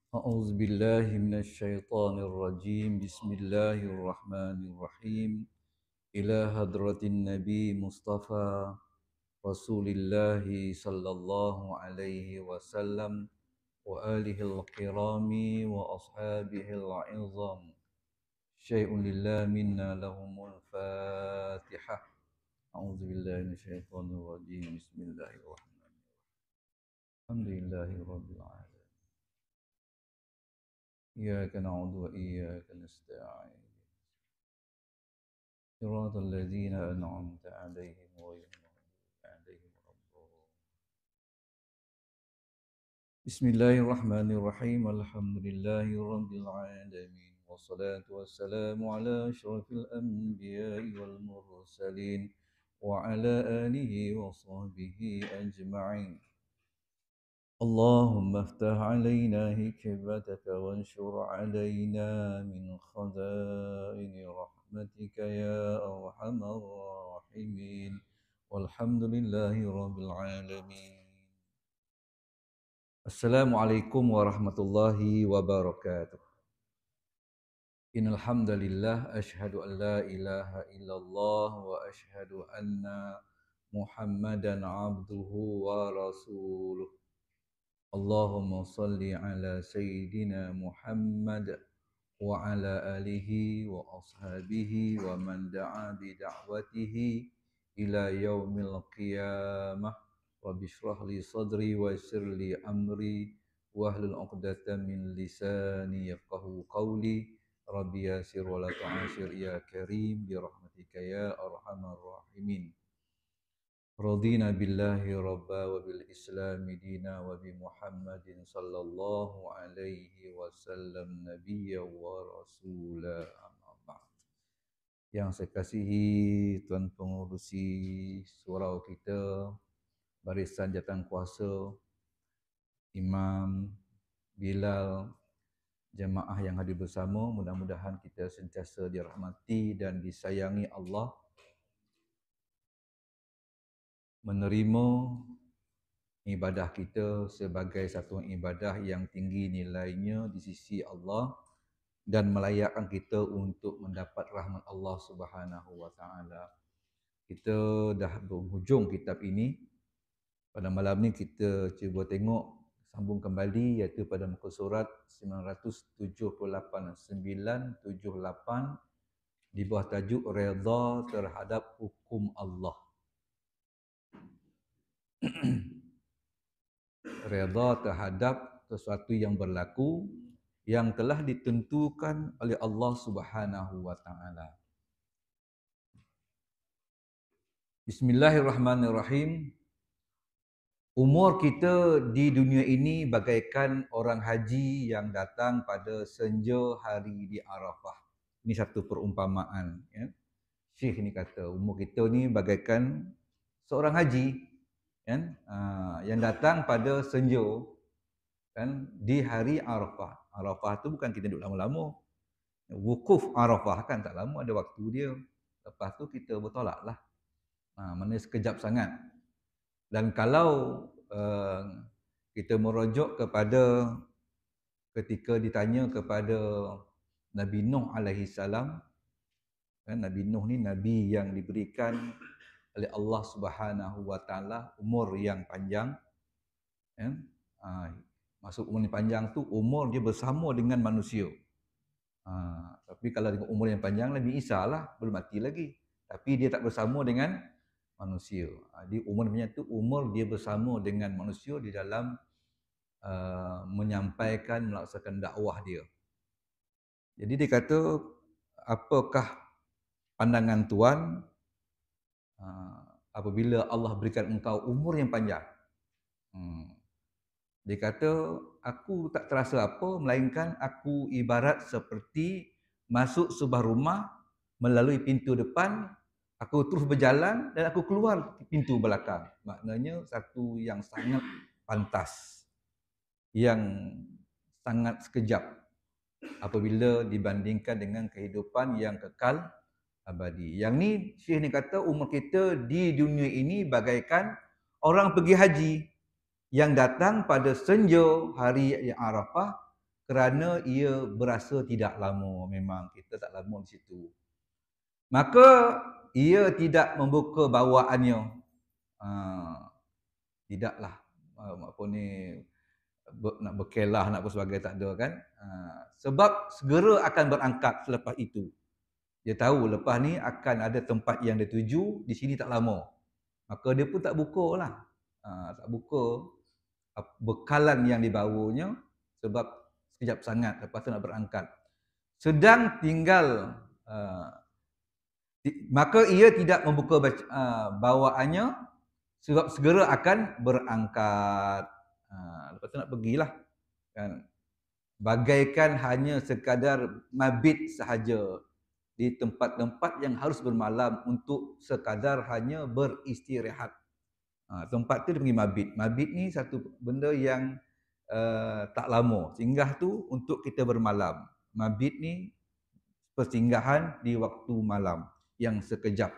أعوذ بالله من الشيطان الرجيم بسم الله الرحمن الرحيم إلى حضرة النبي مصطفى رسول الله صلى الله عليه وسلم وآله الكرام وأصحابه العظام شيء لله منا لهم الفاتحة أعوذ بالله من الشيطان الرجيم بسم الله الرحمن الرحيم الحمد لله رب العالمين إياك نعبد وإياك نستعين صراط الذين أنعمت عليهم غير المغضوب عليهم ولا الضالين. بسم الله الرحمن الرحيم الحمد لله رب العالمين والصلاة والسلام على أشرف الأنبياء والمرسلين وعلى آله وصحبه أجمعين. اللهم افتح علينا حكمتك وانشر علينا من خزائن رحمتك يا أرحم الراحمين والحمد لله رب العالمين. Assalamualaikum warahmatullahi wabarakatuh. Innal hamdalillah asyhadu an la ilaha illallah wa asyhadu anna Muhammadan abduhu wa rasuluh. Allahumma salli ala Sayyidina Muhammad wa ala alihi wa ashabihi wa man da'a bi da'watihi ila yaumil qiyamah. Rabbi shrah li sadri wa yassir li amri wahlul 'uqdatam min lisani yafqahu qawli. Rabbi yassir wa la tu'assir ya karim bi rahmatika ya arhamar rahimin. Radina billahi rabba wa bil islami dina wa bi Muhammadin sallallahu alaihi wasallam nabiyya wa rasula amma ba'd. Yang saya kasihi tuan pengurusi surau kita, barisan jawatan kuasa, imam, Bilal, jemaah yang hadir bersama, mudah-mudahan kita sentiasa dirahmati dan disayangi Allah, menerima ibadah kita sebagai satu ibadah yang tinggi nilainya di sisi Allah dan melayakkan kita untuk mendapat rahmat Allah Subhanahu wa taala. Kita dah berhujung kitab ini. Pada malam ni kita cuba tengok sambung kembali iaitu pada muka surat 978 di bawah tajuk redha terhadap hukum Allah. Redha terhadap sesuatu yang berlaku yang telah ditentukan oleh Allah Subhanahu wa taala. Bismillahirrahmanirrahim. Umur kita di dunia ini bagaikan orang haji yang datang pada senja hari di Arafah. Ini satu perumpamaan, ya. Syekh ni kata umur kita ni bagaikan seorang haji, kan, yang datang pada senja, kan, di hari Arafah. Arafah tu bukan kita duduk lama-lama. Wukuf Arafah kan tak lama, ada waktu dia. Lepas tu kita bertolak lah. Mana sekejap sangat. Dan kalau kita merujuk kepada ketika ditanya kepada Nabi Nuh alaihi salam, kan, Nabi Nuh ni nabi yang diberikan oleh Allah Subhanahu wa taala umur yang panjang, kan. Maksud umur yang panjang tu umur dia bersama dengan manusia. Tapi kalau dengan umur yang panjang Nabi Isa lah, belum mati lagi. Tapi dia tak bersama dengan manusia. Di umur yang panjang tu umur dia bersama dengan manusia di dalam menyampaikan, melaksanakan dakwah dia. Jadi dia kata, apakah pandangan Tuan apabila Allah berikan engkau umur yang panjang? Dia kata, aku tak terasa apa, melainkan aku ibarat seperti masuk sebuah rumah melalui pintu depan, aku terus berjalan dan aku keluar pintu belakang. Maknanya satu yang sangat pantas, yang sangat sekejap apabila dibandingkan dengan kehidupan yang kekal abadi. Yang ni, Syekh ni kata umur kita di dunia ini bagaikan orang pergi haji yang datang pada senja hari Arafah, kerana ia berasa tidak lama. Memang kita tak lama di situ. Maka ia tidak membuka bawaannya. Tidaklah apa ni nak berkelah nak apa sebagainya, tak ada kan. Sebab segera akan berangkat selepas itu. Dia tahu lepas ni akan ada tempat yang dia tuju, di sini tak lama. Maka dia pun tak buka lah. Tak buka bekalan yang dibawanya sebab sekejap sangat lepas tu nak berangkat. Sedang tinggal maka ia tidak membuka bawaannya sebab segera akan berangkat. Lepas tu nak pergilah kan. Bagaikan hanya sekadar mabit sahaja di tempat-tempat yang harus bermalam untuk sekadar hanya beristirahat. Tempat tu dia panggil mabit. Mabit ni satu benda yang tak lama. Singgah tu untuk kita bermalam. Mabit ni persinggahan di waktu malam yang sekejap.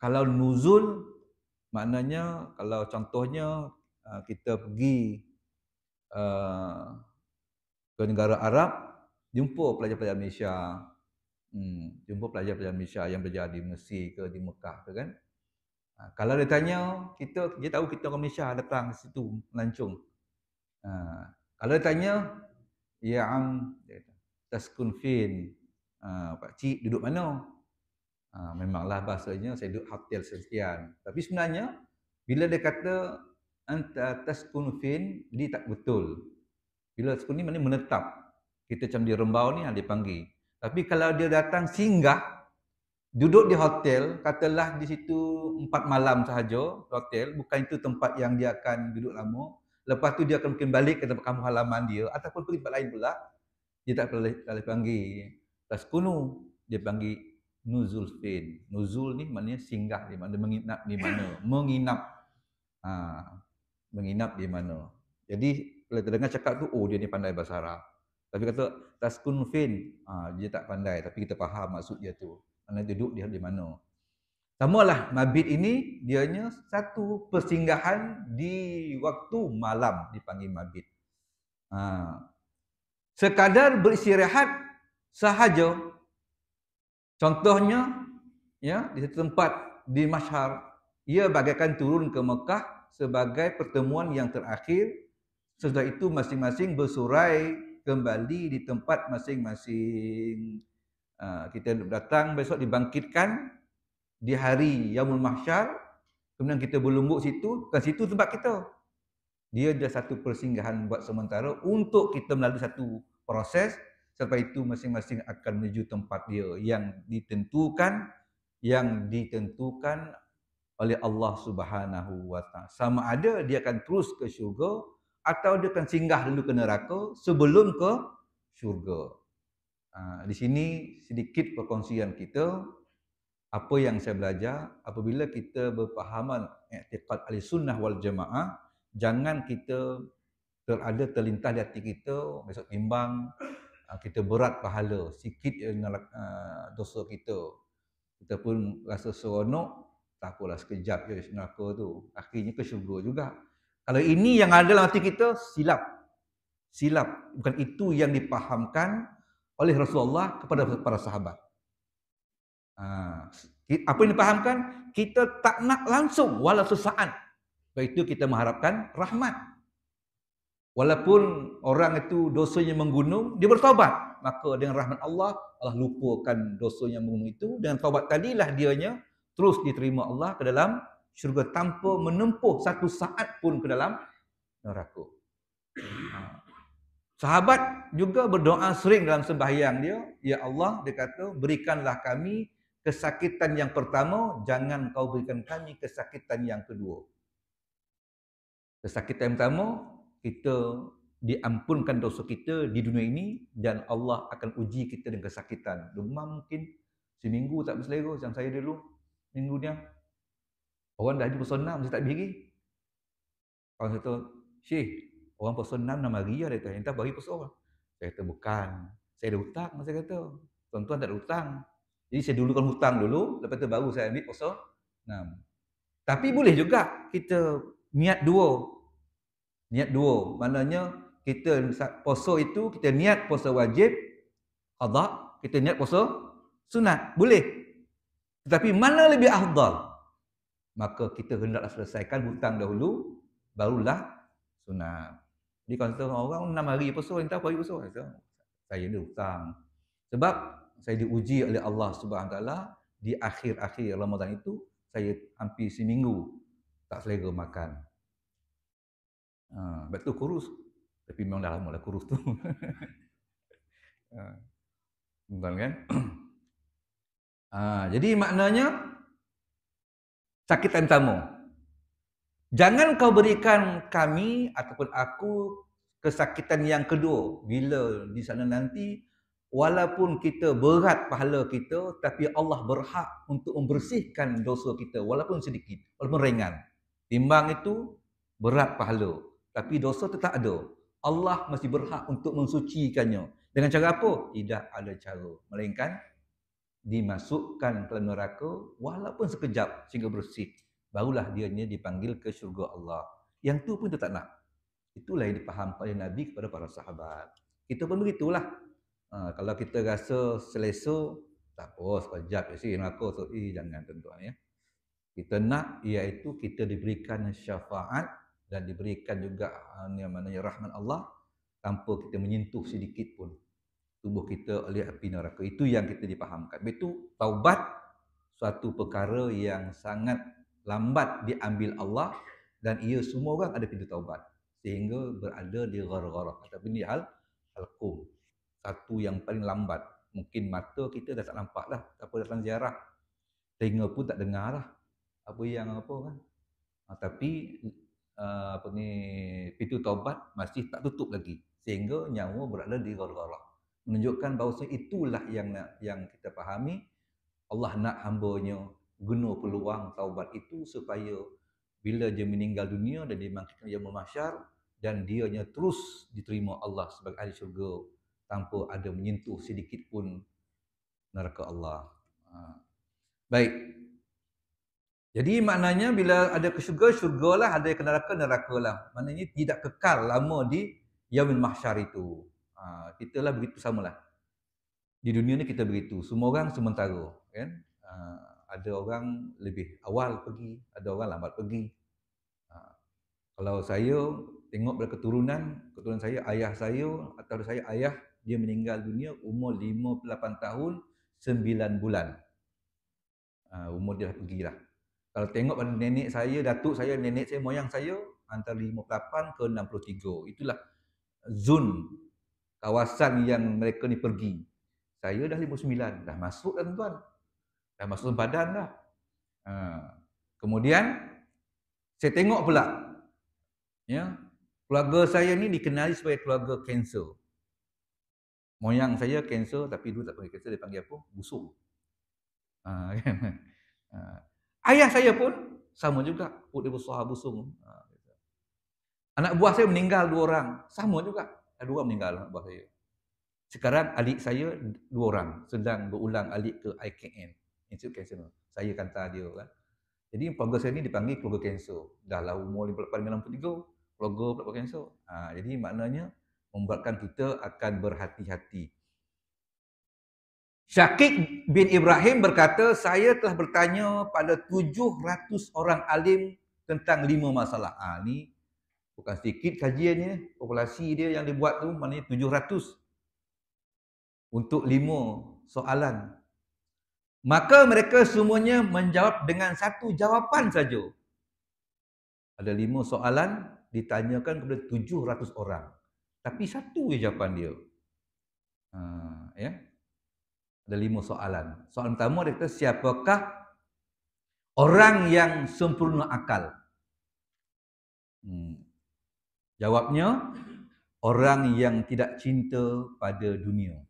Kalau nuzul maknanya kalau contohnya kita pergi ke negara Arab, jumpa pelajar-pelajar Malaysia. Jumpa pelajar-pelajar Malaysia yang berada di Mesir ke di Mekah ke kan. Kalau dia tanya, dia tahu kita orang Malaysia datang ke situ melancong. Kalau dia tanya, ya am taskun fin. Pak cik duduk mana? Memanglah bahasanya saya duduk hotel sekian. Tapi sebenarnya bila dia kata anta taskun fin, dia tak betul. Bila taskun ni maknanya menetap. Kita macam di Rembau ni dia panggil. Tapi kalau dia datang singgah, duduk di hotel, katalah di situ 4 malam sahaja, hotel, bukan itu tempat yang dia akan duduk lama. Lepas tu dia akan mungkin balik ke tempat kampung halaman dia ataupun pergi tempat lain pula. Dia tak boleh panggil taskunu, dia panggil nuzul fin. Nuzul ni maknanya singgah di mana, menginap di mana, menginap. Menginap di mana. Jadi kalau terdengar cakap tu, oh dia ni pandai bahasa Arab. Tapi kata taskun fin, dia tak pandai, tapi kita faham maksud dia tu. Mana duduk dia di mana. Samalah mabit ini dianya satu persinggahan di waktu malam dipanggil mabit. Sekadar beristirahat sahaja. Contohnya ya di satu tempat di Mashhar, ia bagaikan turun ke Mekah sebagai pertemuan yang terakhir. Setelah itu masing-masing bersurai kembali di tempat masing-masing. Kita datang besok dibangkitkan di hari Yaumul Mahsyar, kemudian kita berlumbuk situ, bukan situ tempat kita. Dia ada satu persinggahan buat sementara untuk kita melalui satu proses. Selepas itu masing-masing akan menuju tempat dia yang ditentukan oleh Allah Subhanahu wa taala. Sama ada dia akan terus ke syurga atau dia akan singgah dulu ke neraka sebelum ke syurga. Di sini sedikit perkongsian kita. Apa yang saya belajar, apabila kita berpahaman i'tiqad Ahlussunnah wal Jamaah, jangan kita terlintas di hati kita, besok timbang, kita berat pahala, sikit dosa kita. Kita pun rasa seronok, tak apalah sekejap je neraka tu. Akhirnya ke syurga juga. Kalau ini yang ada dalam hati kita, silap. Bukan itu yang dipahamkan oleh Rasulullah kepada para sahabat. Apa yang dipahamkan? Kita tak nak langsung walau sesaat. Sebab itu kita mengharapkan rahmat. Walaupun orang itu dosanya menggunung, dia bertaubat. Maka dengan rahmat Allah, Allah lupakan dosanya menggunung itu. Dengan taubat tadilah dianya terus diterima Allah ke dalam syurga tanpa menempuh satu saat pun ke dalam neraka. Sahabat juga berdoa sering dalam sembahyang dia, ya Allah, dia kata, berikanlah kami kesakitan yang pertama, jangan kau berikan kami kesakitan yang kedua. Kesakitan yang pertama, kita diampunkan dosa kita di dunia ini dan Allah akan uji kita dengan kesakitan. Demam mungkin seminggu tak berselera, macam saya dulu, minggu ni. Orang dah haji puasa 6, saya tak pergi lagi. Orang kata, Syekh, orang puasa 6 hari dia kata, entah bagi puasa orang. Saya kata, bukan. Saya ada hutang, saya kata. Tuan-tuan tak ada hutang. Jadi saya dulukan hutang dulu, lepas tu baru saya ambil puasa 6. Tapi boleh juga kita niat dua. Maknanya kita puasa itu, kita niat puasa wajib, qada, kita niat puasa sunat. Boleh. Tetapi mana lebih afdal? Maka kita hendaklah selesaikan hutang dahulu, barulah sunat. Jadi kalau orang 6 hari puasa, entah apa hari puasa, saya ada hutang. Sebab saya diuji oleh Allah Subhanahu Taala di akhir-akhir Ramadan itu, saya hampir seminggu tak selera makan. Betul kurus. Tapi memang dah lama lah kurus tu. Betul kan? Jadi maknanya sakitan tamu. Jangan kau berikan kami ataupun aku kesakitan yang kedua bila di sana nanti, walaupun kita berat pahala kita, tapi Allah berhak untuk membersihkan dosa kita walaupun sedikit, walaupun ringan. Timbang itu berat pahala, tapi dosa tetap ada. Allah masih berhak untuk mensucikannya. Dengan cara apa? Tidak ada cara, melainkan dimasukkan ke neraka walaupun sekejap sehingga bersih. Barulah dia dipanggil ke syurga Allah. Yang tu pun dia tak nak. Itulah yang dipahamkan oleh Nabi kepada para sahabat. Kita pun begitulah. Kalau kita rasa selesa, tak apa, sekejap je sih neraka. So, jangan tuan-tuan ya. Kita nak iaitu kita diberikan syafaat dan diberikan juga yang namanya rahmat Allah tanpa kita menyentuh sedikit pun tubuh kita oleh api neraka. Itu yang kita dipahamkan. Itu taubat suatu perkara yang sangat lambat diambil Allah, dan ia semua orang ada pintu taubat sehingga berada di ghargharah ataupun di halqum. Satu yang paling lambat. Mungkin mata kita dah tak nampak dah apa datang ziarah. Telinga pun tak dengar lah apa yang apa kan. Tapi pintu taubat masih tak tutup lagi sehingga nyawa berada di ghargharah. Menunjukkan bahawa itulah yang kita fahami. Allah nak hamba-Nya guna peluang taubat itu supaya bila dia meninggal dunia dan dibangkitkan yaumul mahsyar, dan dianya terus diterima Allah sebagai ahli syurga tanpa ada menyentuh sedikit pun neraka Allah. Baik. Jadi maknanya bila ada ke syurga, syurgalah, ada ke neraka, nerakalah. Maknanya tidak kekal lama di yaumul mahsyar itu. Kita lah begitu samalah. Di dunia ni kita begitu. Semua orang sementara, kan? Ada orang lebih awal pergi, ada orang lambat pergi. Kalau saya tengok pada keturunan saya, ayah saya atau saya ayah, dia meninggal dunia umur 58 tahun 9 bulan. Umur dia dah pergilah. Kalau tengok pada nenek saya, datuk saya, nenek saya, moyang saya antara 58 ke 63. Itulah zon kawasan yang mereka ni pergi. Saya dah 59, dah masuk dah tuan. Dah masuk sempadan dah. Kemudian saya tengok pula, ya, keluarga saya ni dikenali sebagai keluarga kanser. Moyang saya kanser, tapi dulu tak panggil kanser, dia panggil apa? Busung. Ayah saya pun sama juga, perut dia besar busung. Anak buah saya meninggal 2 orang, sama juga. Ada 2 orang meninggal anak buah saya. Sekarang adik saya 2 orang sedang berulang alik ke IKN, Institut Kanser. Saya kata dia kan. Jadi keluarga saya ni dipanggil keluarga kanser. Dah lah umur 58-63, keluarga pula kanser. Jadi maknanya membuatkan kita akan berhati-hati. Syakik bin Ibrahim berkata, saya telah bertanya pada 700 orang alim tentang 5 masalah. Ni bukan sedikit kajiannya, populasi dia yang dibuat tu maknanya 700 untuk 5 soalan. Maka mereka semuanya menjawab dengan satu jawapan saja. Ada 5 soalan ditanyakan kepada 700 orang. Tapi satu je jawapan dia. Ya. Ada 5 soalan. Soalan pertama dia kata, siapakah orang yang sempurna akal? Jawabnya, orang yang tidak cinta pada dunia.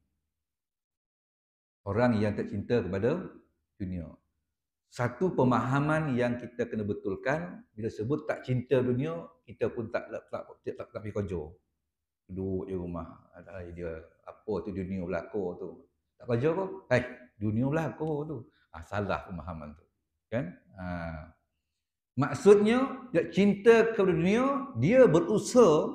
Orang yang tak cinta kepada dunia. Satu pemahaman yang kita kena betulkan, bila sebut tak cinta dunia, kita pun tak pergi kerja. Duduk di rumah, ada idea apa tu dunia belaka tu. Tak kerja apa? Dunia belaka tu. Salah pemahaman tu. Kan? Maksudnya, dia cinta kepada dunia, dia berusaha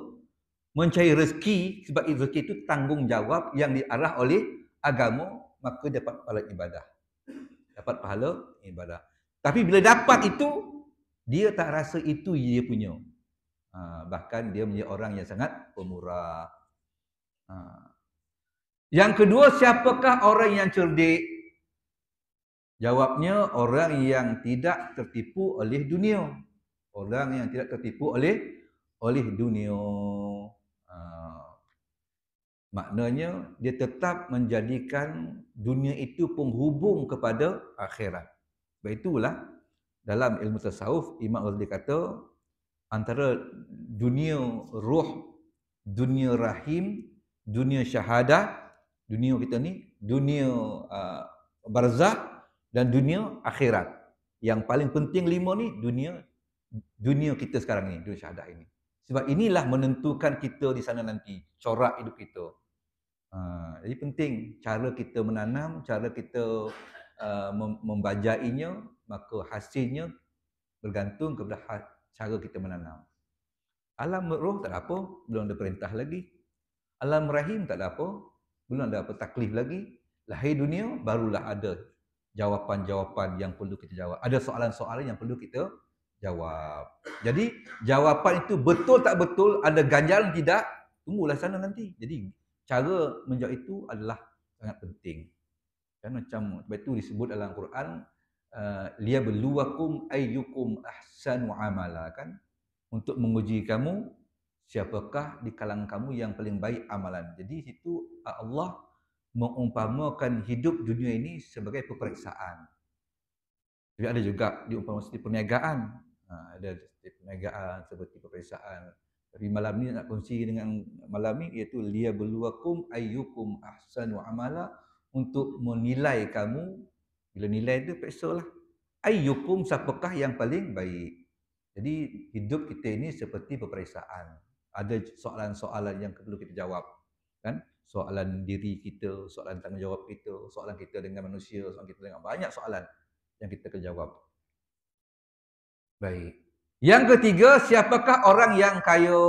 mencari rezeki, sebab rezeki itu tanggungjawab yang diarah oleh agama, maka dapat pahala ibadah. Dapat pahala ibadah. Tapi bila dapat itu, dia tak rasa itu dia punya. Bahkan dia menjadi orang yang sangat pemurah. Yang kedua, siapakah orang yang cerdik? Jawabnya, orang yang tidak tertipu oleh dunia. Orang yang tidak tertipu oleh dunia. Maknanya dia tetap menjadikan dunia itu penghubung kepada akhirat. Sebab itulah dalam ilmu tasawuf Imam Ghazali kata antara dunia ruh, dunia rahim, dunia syahadah, dunia kita ni, dunia barzakh dan dunia akhirat. Yang paling penting 5 ni dunia kita sekarang ni, dunia syahadah ini. Sebab inilah menentukan kita di sana nanti, corak hidup kita. Jadi penting cara kita menanam, cara kita membajainya, maka hasilnya bergantung kepada cara kita menanam. Alam roh tak ada apa, belum ada perintah lagi. Alam rahim tak ada apa, belum ada apa taklif lagi. Lahir dunia barulah ada jawapan-jawapan yang perlu kita jawab. Ada soalan-soalan yang perlu kita jawab. Jadi jawapan itu betul tak betul, ada ganjaran tidak, tunggulah sana nanti. Jadi cara menjawab itu adalah sangat penting. Kan macam sebab itu disebut dalam Quran liyabluwakum ayyukum ahsanu amala, kan, untuk menguji kamu siapakah di kalangan kamu yang paling baik amalan. Jadi situ Allah mengumpamakan hidup dunia ini sebagai peperiksaan. Jadi ada juga diumpamakan seperti perniagaan. Ada perniagaan seperti peperiksaan. Tapi malam ni nak kongsi dengan malam ni iaitu liyabluwakum ayyukum ahsanu amala, untuk menilai kamu. Bila nilai tu periksalah ayyukum, siapakah yang paling baik. Jadi hidup kita ini seperti peperiksaan. Ada soalan-soalan yang perlu kita jawab, kan? Soalan diri kita, soalan tanggungjawab kita, soalan kita dengan manusia, soalan kita dengan banyak soalan yang kita kena jawab. Baik. Yang ketiga, siapakah orang yang kaya?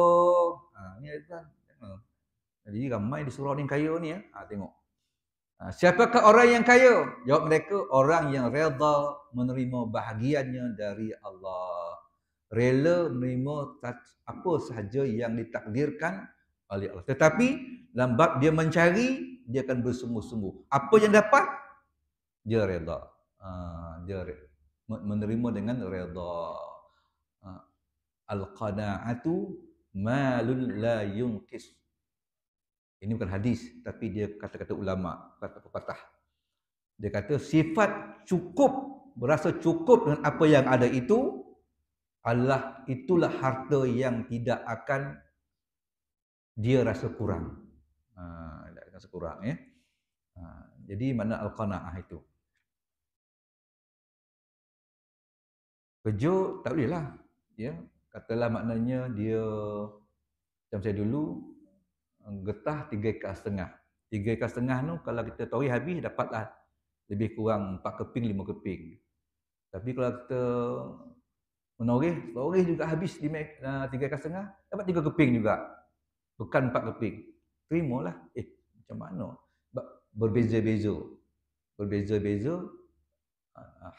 Ni kan. Jadi ramai di surau ni kaya ni ya. Tengok. Siapakah orang yang kaya? Jawab mereka, orang yang reda menerima bahagiannya dari Allah. Rela menerima apa sahaja yang ditakdirkan oleh Allah. Tetapi dalam bab dia mencari, dia akan bersungguh-sungguh. Apa yang dapat, dia reda. Dia menerima dengan reda. Al-qana'atu malun la yunqis. Ini bukan hadis, tapi dia kata-kata ulama, kata pepatah. Dia kata sifat cukup, berasa cukup dengan apa yang ada itu itulah harta yang tidak akan dia rasa kurang. Tidak rasa kurang ya. Jadi makna al-qanaah itu. Kerja tak boleh lah. Ya, katalah maknanya dia macam saya dulu getah 3,5 ekar. 3,5 ekar tu kalau kita tauri habis dapatlah lebih kurang 4 keping 5 keping. Tapi kalau kita menoreh juga habis 3,5 ekar, dapat 3 keping juga. Bukan 4 keping. Terimalah. Macam mana? Berbeza-beza. Berbeza-beza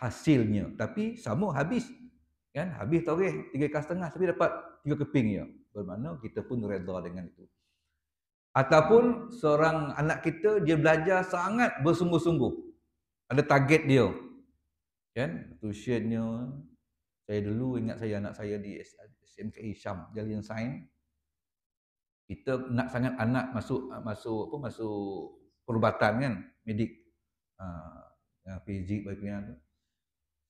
hasilnya. Tapi sama habis. Kan? Habis toreh 3,5 ekar tapi dapat 3 keping je. Bermakna kita pun reda dengan itu. Ataupun seorang anak kita dia belajar sangat bersungguh-sungguh. Ada target dia. Kan? Tuitionnya, saya dulu ingat saya anak saya di SMKI Syam, Jalian Sains. Kita nak sangat anak masuk perubatan kan, medik. Fizik bagian.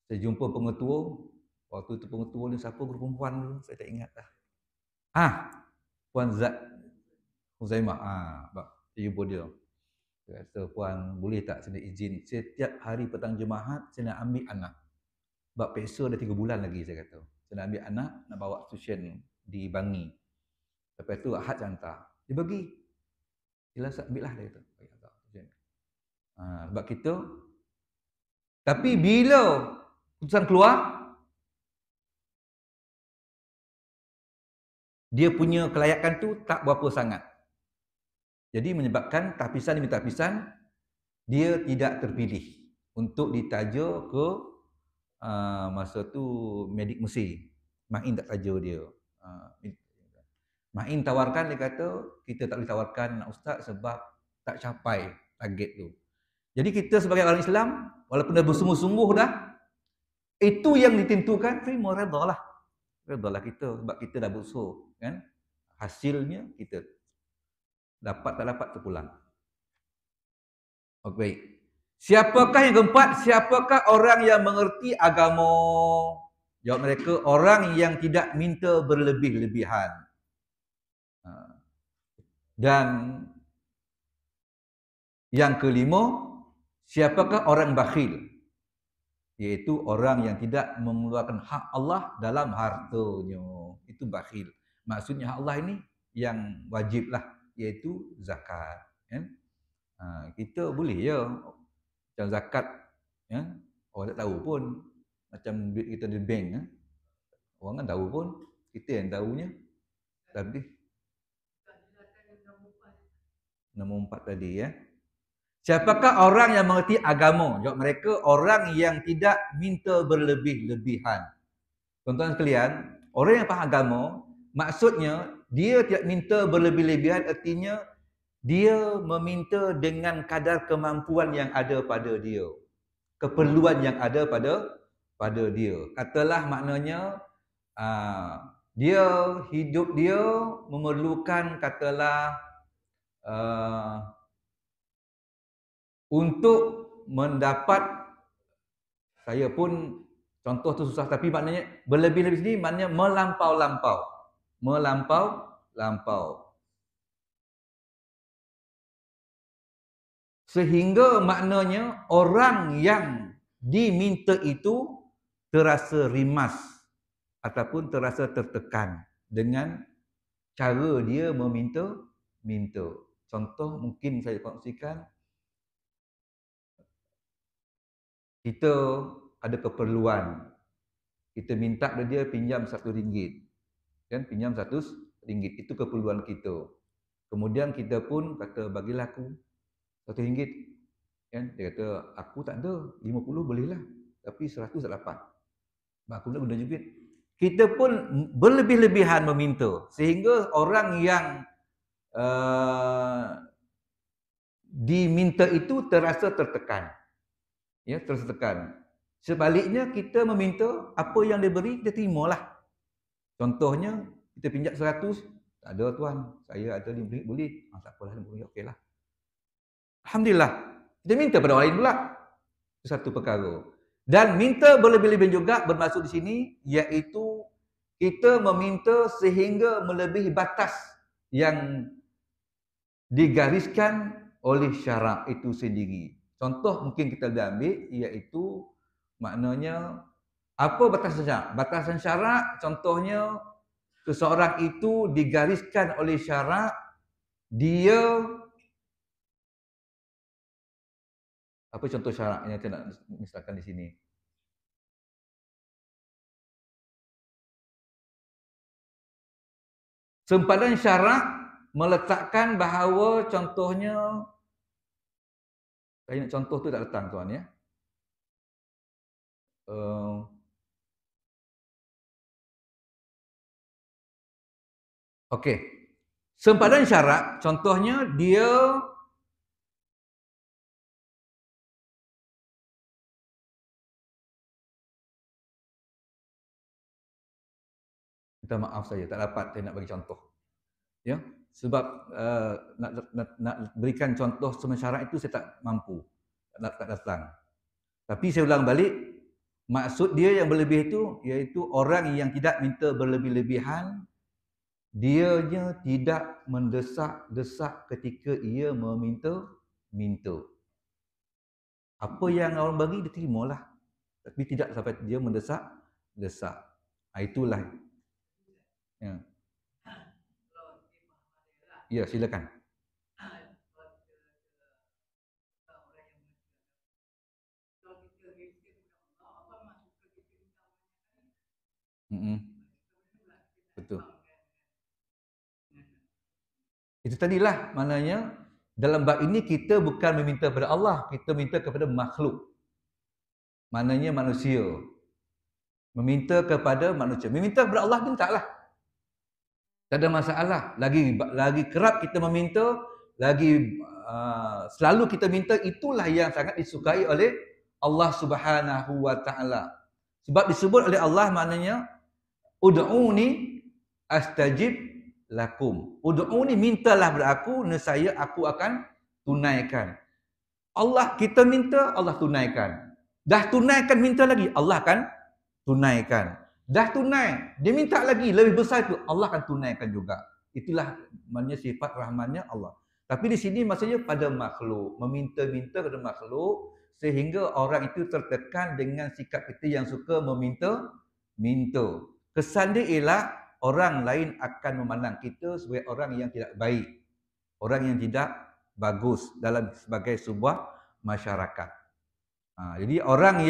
Saya jumpa pengetua. Waktu itu pengetua ni siapa, guru perempuan dulu, saya tak ingat dah. Puan Huzaimah, saya jumpa dia. Dia kata, puan boleh tak saya izin setiap hari petang Jumaat saya nak ambil anak. Sebab peksa dah 3 bulan lagi, saya kata. Saya nak ambil anak, nak bawa tuition di Bangi. Lepas tu Ahad hantar. Dia bagi. Jelas ambil lah dia kata. Sebab kita. Tapi bila keputusan keluar, dia punya kelayakan tu tak berapa sangat. Jadi menyebabkan tapisan demi tapisan dia tidak terpilih untuk ditaja ke masa tu medik Mesir. Main tak taja dia. Main tawarkan, dia kata kita tak boleh tawarkan ustaz sebab tak capai target tu. Jadi kita sebagai orang Islam walaupun dah bersungguh-sungguh dah, itu yang ditentukan, terima redha lah. Redha lah kita sebab kita dah berusaha kan. Hasilnya kita dapat tak dapat terpulang. Okey, baik. Siapakah yang keempat? Siapakah orang yang mengerti agama? Jawab mereka, orang yang tidak minta berlebih-lebihan. Dan yang kelima, siapakah orang bakhil? Iaitu orang yang tidak mengeluarkan hak Allah dalam hartanya. Itu bakhil. Maksudnya hak Allah ini yang wajiblah, iaitu zakat. Kan? Kita boleh je macam zakat, ya? Orang tak tahu pun. Macam duit kita di bank, ya? Orang kan tahu pun, kita yang tahunya. Tapi nombor 4 tadi, ya. Siapakah orang yang mengerti agama? Jawab mereka, orang yang tidak minta berlebih-lebihan. Tuan-tuan sekalian, orang yang faham agama, maksudnya dia tidak minta berlebih-lebihan, artinya dia meminta dengan kadar kemampuan yang ada pada dia. Keperluan yang ada pada dia. Katalah maknanya dia hidup dia memerlukan katalah untuk mendapat, saya pun contoh tu susah tapi maknanya berlebih-lebih sini maknanya melampau-lampau. Melampau-lampau. Sehingga maknanya orang yang diminta itu terasa rimas ataupun terasa tertekan dengan cara dia meminta. Contoh mungkin saya kongsikan, kita ada keperluan, kita minta dia pinjam RM1, kan, pinjam RM1, itu keperluan kita. Kemudian kita pun kata bagilah aku RM1, kan, dia kata aku tak ada, 50 bolehlah, tapi 100 tak dapat, aku nak guna duit. Kita pun berlebih-lebihan meminta sehingga orang yang diminta itu terasa tertekan. Ya, terasa tertekan. Sebaliknya kita meminta apa yang dia beri kita terimalah. Contohnya kita pinjam 100, tak ada tuan, saya ada RM5 boleh. Tak apalah, RM5 okeylah. Alhamdulillah. Kita minta pada orang lain pula. Itu satu perkara. Dan minta berlebih-lebihan juga bermaksud di sini iaitu kita meminta sehingga melebihi batas yang digariskan oleh syarak itu sendiri. Contoh mungkin kita boleh ambil iaitu maknanya apa batasan syarak? Batasan syarak contohnya seseorang itu digariskan oleh syarak dia, apa contoh syarak yang saya nak misalkan di sini? Sempadan syarak meletakkan bahawa contohnya, saya nak contoh tu tak datang tuan ya. Okey. Sempadan syarak contohnya dia minta maaf saya tak dapat saya nak bagi contoh. Ya, sebab nak berikan contoh syarat itu saya tak mampu. Tak datang. Tapi saya ulang balik, maksud dia yang berlebih itu iaitu orang yang tidak minta berlebih-lebihan, dianya tidak mendesak-desak ketika ia minta. Apa yang orang bagi dia terimalah. Tapi tidak sampai dia mendesak-desak. Itulah. Ya. Ya, silakan. Mm-mm. Betul. Itu tadilah maknanya dalam bab ini kita bukan meminta kepada Allah, kita minta kepada makhluk. Maknanya manusia. Meminta kepada manusia. Meminta kepada Allah mintalah. Tak ada masalah. Lagi kerap kita meminta, lagi selalu kita minta, itulah yang sangat disukai oleh Allah Subhanahu wa taala. Sebab disebut oleh Allah maknanya ud'uni astajib lakum. Ud'uni, mintalah kepada aku, nescaya aku akan tunaikan. Allah kita minta, Allah tunaikan. Dah tunaikan minta lagi, Allah akan tunaikan. Dah tunai, dia minta lagi lebih besar itu, Allah akan tunaikan juga. Itulah maknanya sifat rahmannya Allah. Tapi di sini maksudnya pada makhluk, meminta-minta kepada makhluk sehingga orang itu tertekan dengan sikap kita yang suka meminta. Kesan dia ialah orang lain akan memandang kita sebagai orang yang tidak baik, orang yang tidak bagus dalam sebagai sebuah masyarakat. Jadi orang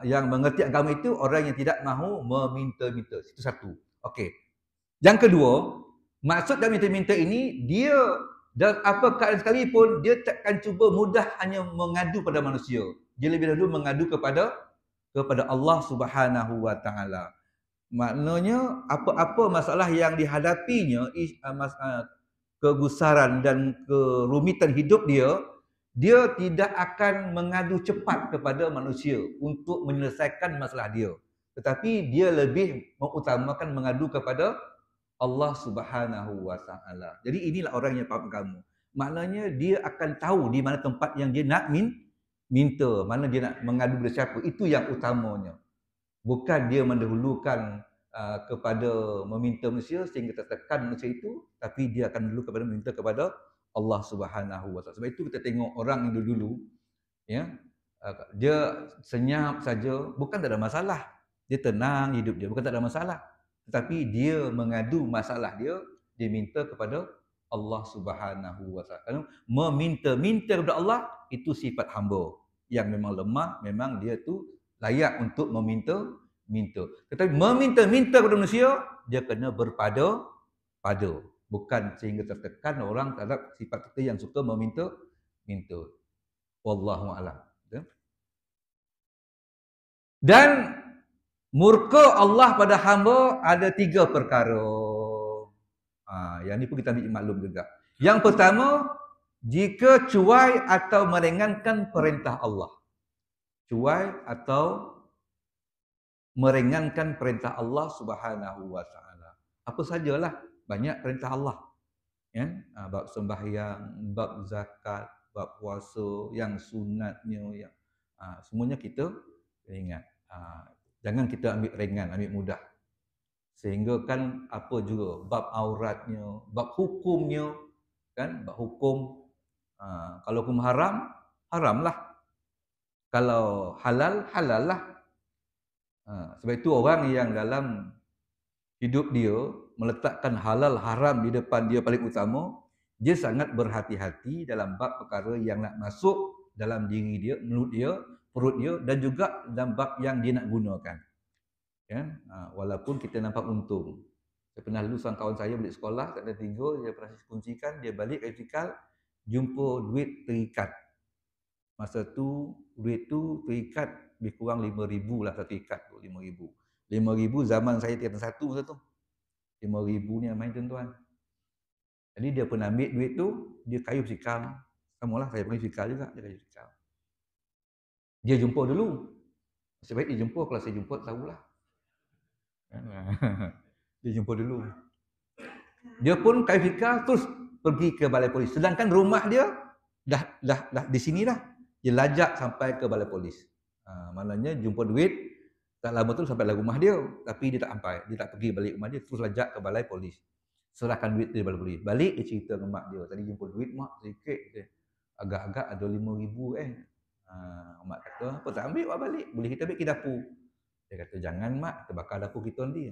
yang mengerti agama itu orang yang tidak mahu meminta-minta. Itu satu. Okey. Yang kedua, maksud dalam minta-minta ini, dia dalam apa keadaan sekalipun, dia takkan cuba mudah hanya mengadu pada manusia. Dia lebih dahulu mengadu kepada Allah Subhanahu wa taala. Maknanya apa-apa masalah yang dihadapinya, kegusaran dan kerumitan hidup dia tidak akan mengadu cepat kepada manusia untuk menyelesaikan masalah dia. Tetapi dia lebih mengutamakan mengadu kepada Allah Subhanahu wa taala. Jadi inilah orang yang faham agama. Maknanya dia akan tahu di mana tempat yang dia nak minta, mana dia nak mengadu kepada siapa. Itu yang utamanya. Bukan dia mendahulukan kepada meminta manusia sehingga tertekan manusia itu, tapi dia akan dulu kepada meminta kepada Allah Subhanahu wa taala. Sebab itu kita tengok orang yang dulu-dulu, ya, dia senyap saja, bukan tak ada masalah. Dia tenang hidup dia, bukan tak ada masalah. Tetapi dia mengadu masalah dia minta kepada Allah Subhanahu wa taala. Meminta kepada Allah itu sifat hamba yang memang lemah, memang dia tu layak untuk meminta. Tetapi meminta kepada manusia, dia kena berpada. Bukan sehingga tertekan orang terhadap sifat kita yang suka meminta. Wallahu a'lam. Dan murka Allah pada hamba ada 3 perkara. Yang ni pun kita ambil maklum juga. Yang pertama, jika cuai atau meringankan perintah Allah. Cuai atau meringankan perintah Allah Subhanahu wa taala. Apa sajalah, banyak perintah Allah. Ya, bab sembahyang, bab zakat, bab puasa, yang sunatnya, yang semuanya kita ingat. Jangan kita ambil ringan, ambil mudah. Sehingga kan apa juga bab auratnya, bab hukumnya, kan, bab hukum. Kalau hukum haram, haramlah. Kalau halal, halallah. Sebab itu orang yang dalam hidup dia meletakkan halal haram di depan dia paling utama, dia sangat berhati-hati dalam bab perkara yang nak masuk dalam diri dia, mulut dia, perut dia, dan juga dalam bab yang dia nak gunakan. Ya? Walaupun kita nampak untung. Saya pernah dulu seorang kawan saya balik sekolah, tak ada tiga, dia pernah kuncikan, dia balik electrical, jumpa duit terikat. Masa tu duit tu terikat lebih kurang 5,000 lah satu ikat tu, 5,000. 5,000 zaman saya tingkatan 1 masa tu. 5,000 ni main tuan-tuan. Jadi dia pun ambil duit tu, dia kayu sikam. Samalah saya panggil sikam juga, dia kayu sikam. Dia jumpa dulu. Nasib baik dia jumpa, kalau saya jumpa tahulah. Dia jumpa dulu. Dia pun kayu sikam terus pergi ke balai polis. Sedangkan rumah dia dah di sini dah. Dia lajak sampai ke balai polis. Maknanya jumpa duit, tak lama tu sampai lah rumah dia, tapi dia tak sampai, dia tak pergi balik rumah dia, terus lajak ke balai polis. Serahkan duit dia balai polis. Balik dia cerita dengan mak dia, tadi jumpa duit mak sedikit, agak-agak ada 5,000 . Mak kata, apa tak ambil awak balik, boleh kita ambil ke dapur. Dia kata, jangan mak, kita bakar dapur kita nanti.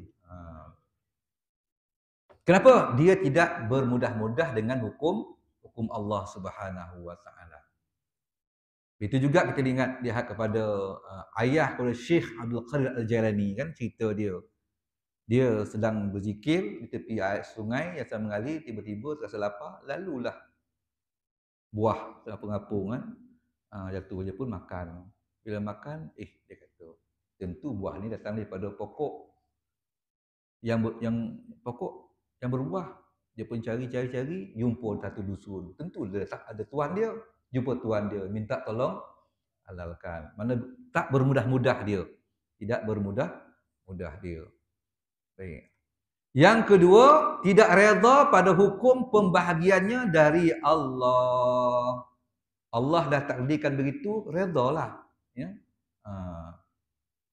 Kenapa? Dia tidak bermudah-mudah dengan hukum Allah Subhanahu wa taala. Itu juga kita lihat kepada ayah kepada Syekh Abdul Qadir Al-Jailani, kan, cerita dia. Dia sedang berzikir di tepi air sungai yang sedang mengalir, tiba-tiba terasa lapar, lalulah buah terapung-apung kan. Jatuh dia pun makan. Bila makan, dia kata, tentu buah ni datang daripada pokok yang pokok yang berbuah. Dia pun cari-cari, jumpa satu dusun. Tentu dia tak ada tuan dia. Jumpa tuan dia, minta tolong halalkan. Mana tak bermudah-mudah dia. Tidak bermudah-mudah dia. Baik. Yang kedua, tidak redha pada hukum pembahagiannya dari Allah. Allah dah takdirkan begitu, redhalah. Ya.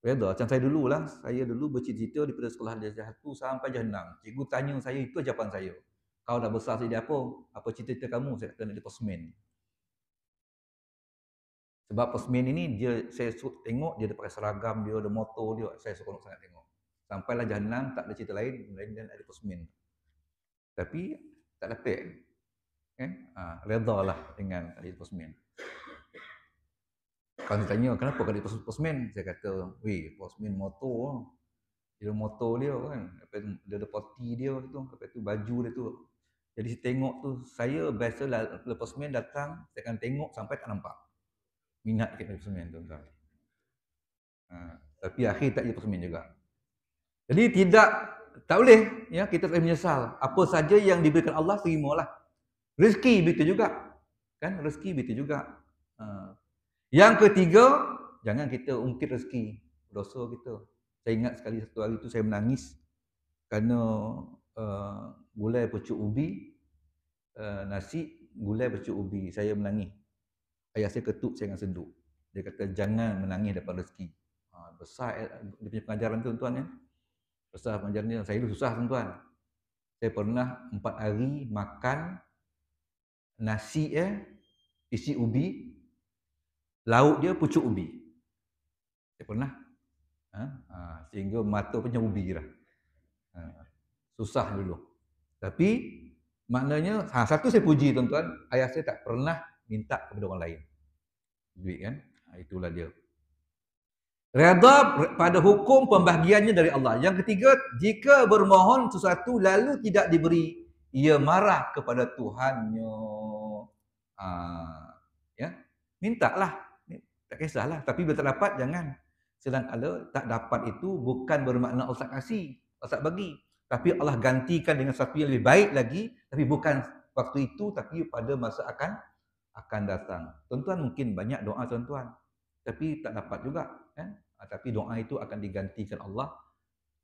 Redha. Macam saya dulu bercita-cita daripada sekolah darjah 1 sampai darjah 6. Cikgu tanya saya, itu jawapan saya. Kau dah besar jadi apa? Apa cita-cita kamu? Saya kata nak jadi postman. Sebab postman ini saya tengok dia ada pakai seragam, dia ada motor dia, saya seronok sangat tengok. Sampailah darjah 6 tak ada cerita lain dan ada postman. Tapi tak dapat. Redhalah dengan jadi postman. Kalau dia tanya kenapa kau jadi postman? Saya kata, "Weh, postman motor. Dia motor dia kan. Lepas tu dia ada poti dia tu, lepas tu baju dia tu. Jadi saya tengok tu, saya biasalah postman datang, saya akan tengok sampai tak nampak. Minat kat postman tu tuan. Tapi akhir tak jadi postman juga. Jadi tak boleh ya, kita tak boleh menyesal. Apa saja yang diberikan Allah terimalah. Rezeki begitu juga. Kan rezeki begitu juga. Yang ketiga, jangan kita ungkit rezeki, dosa kita. Saya ingat sekali satu hari tu saya menangis kerana gulai pucuk ubi, nasi gulai pucuk ubi. Saya menangis. Ayah saya ketuk saya dengan senduk. Dia kata jangan menangis dapat rezeki. Besar dia punya pengajaran tu tuan ya. Besar pengajaran dia. Saya dulu susah tuan. Saya pernah 4 hari makan nasi isi ubi, lauk dia pucuk ubi. Saya pernah. Sehingga mata punya ubi lah. Susah dulu. Tapi maknanya, satu saya puji tuan-tuan, ayah saya tak pernah minta kepada orang lain. Duit kan? Itulah dia. Redha pada hukum pembahagiannya dari Allah. Yang ketiga, jika bermohon sesuatu lalu tidak diberi, ia marah kepada Tuhannya. Ya, mintalah. Tak kisahlah. Tapi bila tak dapat, jangan. Sedangkan tak dapat itu bukan bermakna Allah tak kasih, Allah tak bagi. Tapi Allah gantikan dengan sesuatu yang lebih baik lagi, tapi bukan waktu itu, tapi pada masa akan datang. Tuan-tuan mungkin banyak doa tuan-tuan, tapi tak dapat juga. Tapi doa itu akan digantikan Allah,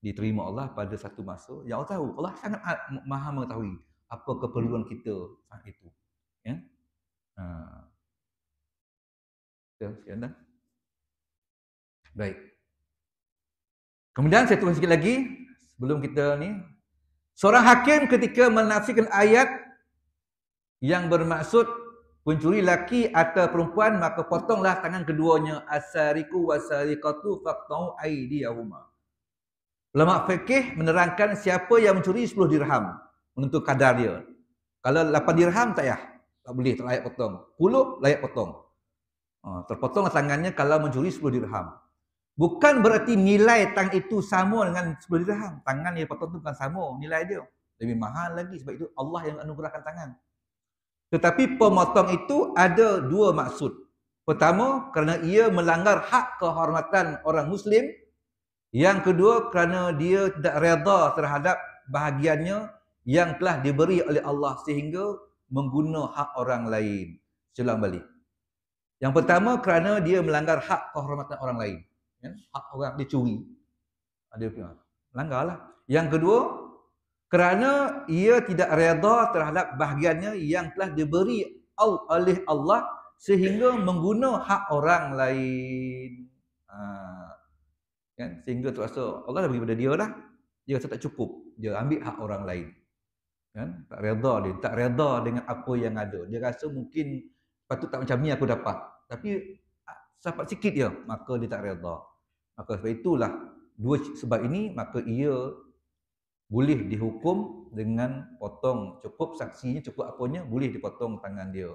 diterima Allah pada satu masa. Yang Allah tahu, Allah sangat maha mengetahui apa keperluan kita saat itu. Ya. Sekian dah. Baik. Kemudian saya tulis sikit lagi sebelum kita ni. Seorang hakim ketika menafsirkan ayat yang bermaksud pencuri laki atau perempuan, maka potonglah tangan keduanya, as-sariqu was-sariqatu faqta'u aydiyahuma. Ulama fikih menerangkan siapa yang mencuri 10 dirham menentu kadar dia. Kalau 8 dirham tak payah, tak boleh, tak layak potong. 10 layak potong. Terpotonglah tangannya kalau mencuri 10 dirham. Bukan berarti nilai tang itu sama dengan 10 dirham. Tangan yang potong itu bukan sama nilai dia. Lebih mahal lagi sebab itu Allah yang anugerahkan tangan. Tetapi pemotong itu ada dua maksud. Pertama, kerana ia melanggar hak kehormatan orang Muslim. Yang kedua, kerana dia tidak redha terhadap bahagiannya yang telah diberi oleh Allah sehingga mengguna hak orang lain. Selang balik. Yang pertama, kerana dia melanggar hak kehormatan orang lain. Hak orang dia curi. Dia melanggarlah. Yang kedua, kerana ia tidak redha terhadap bahagiannya yang telah diberi oleh Allah sehingga mengguna hak orang lain. Kan? Sehingga terasa Allah dah bagi pada dia dah. Dia rasa tak cukup. Dia ambil hak orang lain. Kan? Tak redha dia. Tak redha dengan apa yang ada. Dia rasa mungkin patut tak macam ni aku dapat. Tapi dapat sikit je, maka dia tak redha. Maka sebab itulah, dua sebab ini, maka ia boleh dihukum dengan potong. Cukup saksinya, cukup apanya, boleh dipotong tangan dia.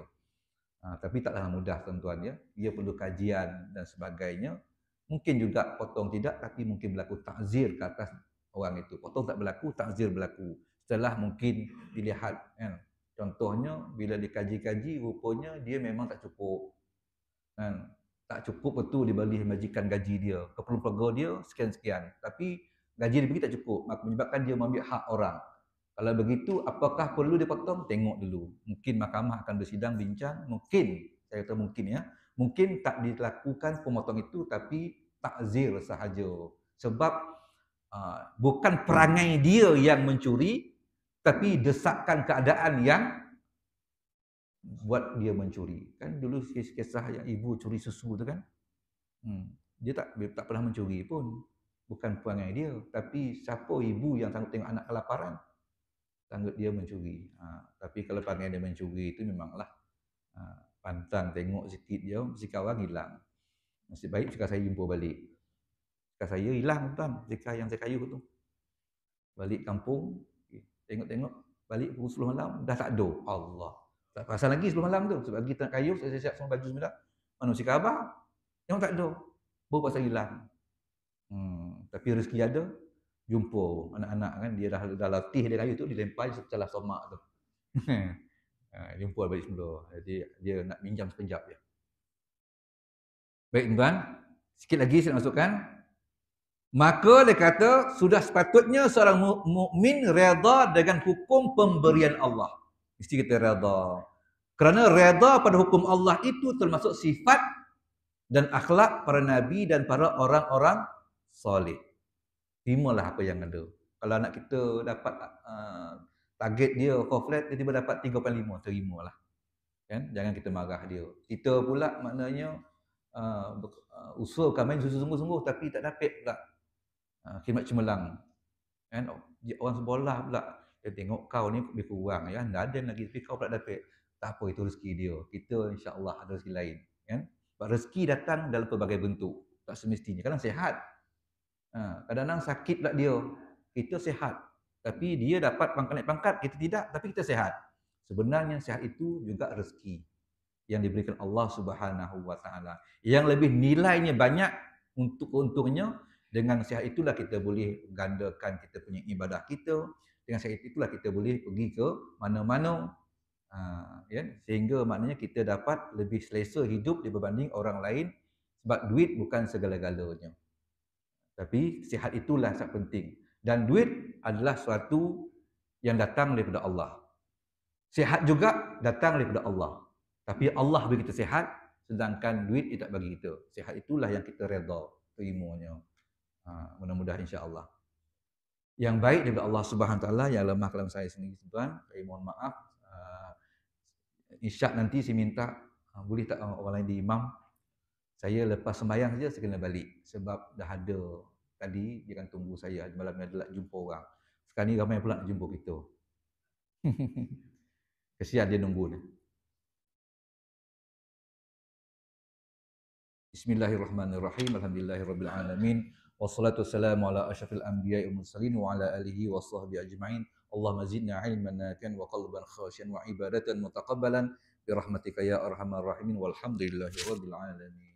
Tapi taklah mudah tuan-tuan ya. Ia perlu kajian dan sebagainya. Mungkin juga potong tidak, tapi mungkin berlaku takzir ke atas orang itu. Potong tak berlaku, takzir berlaku. Setelah mungkin dilihat kan. Contohnya bila dikaji-kaji rupanya dia memang tak cukup. Kan? Tak cukup betul dibagi majikan gaji dia. Keperluan keluarga dia sekian-sekian. Tapi gaji dia pergi tak cukup. Maka menyebabkan dia mengambil hak orang. Kalau begitu, apakah perlu dipotong? Tengok dulu. Mungkin mahkamah akan bersidang, bincang. Mungkin, saya kata mungkin ya. Mungkin tak dilakukan pemotong itu, tapi takzir sahaja. Sebab bukan perangai dia yang mencuri, tapi desakan keadaan yang buat dia mencuri. Kan dulu kisah yang ibu curi susu tu kan. Dia tak pernah mencuri pun. Bukan perangai dia, tapi siapa ibu yang sanggup tengok anak kelaparan, sanggup dia mencuri. Tapi kalau perangai dia mencuri itu memanglah pantang tengok sikit dia, mesti kawan hilang. Nasib baik jika saya jumpa balik. Jika saya hilang tuan, jika yang saya kayu tu. Balik kampung, tengok-tengok, balik pukul 10 malam, dah tak ada. Allah. Tak perasan lagi 10 malam tu. Sebab lagi tak kayu, saya siap semua baju semua dah. Mana si khabar? Yang tak ada. Baru pasal hilang. Tapi rezeki ada, jumpa anak-anak kan, dia dah latih dia kayu tu, dilempar setelah somak tu. Jumpa balik semula. Jadi dia nak minjam sekejap je. Baik tuan, sikit lagi saya masukkan. Maka dia kata sudah sepatutnya seorang mukmin redha dengan hukum pemberian Allah. Mesti kita redha. Kerana redha pada hukum Allah itu termasuk sifat dan akhlak para nabi dan para orang-orang soleh. Terimalah apa yang ada. Kalau anak kita dapat target dia flat, dia tiba dapat 3.5, terimalah. Kan? Jangan kita marah dia. Kita pula maknanya usahakan main sungguh-sungguh tapi tak dapat pula. Khidmat cemerlang. Kan? Orang sebelah pula dia tengok kau ni lebih kurang ya, anda ada lagi tapi kau pula dapat. Tak apa, itu rezeki dia. Kita insya-Allah ada rezeki lain, kan? Sebab rezeki datang dalam pelbagai bentuk. Tak semestinya. Kadang sihat. Kadang-kadang sakit pula dia. Kita sihat. Tapi dia dapat pangkat naik pangkat, kita tidak, tapi kita sihat. Sebenarnya sihat itu juga rezeki yang diberikan Allah Subhanahu wa taala. Yang lebih nilainya banyak untuk keuntungannya. Dengan sihat itulah kita boleh gandakan kita punya ibadah kita. Dengan sihat itulah kita boleh pergi ke mana-mana. Ya? Sehingga maknanya kita dapat lebih selesa hidup berbanding orang lain. Sebab duit bukan segala-galanya. Tapi sihat itulah sangat penting. Dan duit adalah suatu yang datang daripada Allah. Sihat juga datang daripada Allah. Tapi Allah bagi kita sihat, sedangkan duit dia tak bagi kita. Sihat itulah yang kita redha terimanya. Mudah-mudahan insya-Allah. Yang baik daripada Allah Subhanahu Wa Taala, yang lemah kalam saya sendiri tuan. Saya mohon maaf. Isyak nanti saya minta boleh tak orang lain di imam. Saya lepas sembahyang saja saya kena balik sebab dah ada tadi dia akan tunggu saya malam ni adalah jumpa orang. Sekarang ni ramai pula nak jumpa kita. Kesian dia nunggu ni. Bismillahirrahmanirrahim. Alhamdulillahirabbil alamin. Wassalatu wassalamu ala asyrafil anbiya'i wal mursalin wa ala alihi washabbihi ajma'in. Allahumma zidna ilman nafi'an wa qalban khashian wa ibadatan mutaqabbalan bi rahmatika ya arhamar rahimin walhamdulillahirabbil alamin.